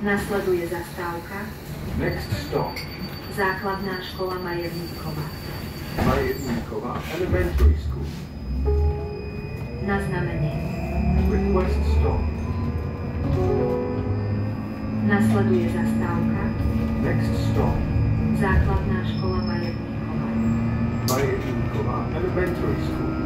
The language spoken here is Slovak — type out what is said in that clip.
Nasleduje zastávka. Next stop, Základná škola Majerníkova. Majerníkova Elementary School. Na znamenie. Request stop. Nasleduje zastávka. Next stop, Základná škola Majerníkova. Majerníkova Elementary School.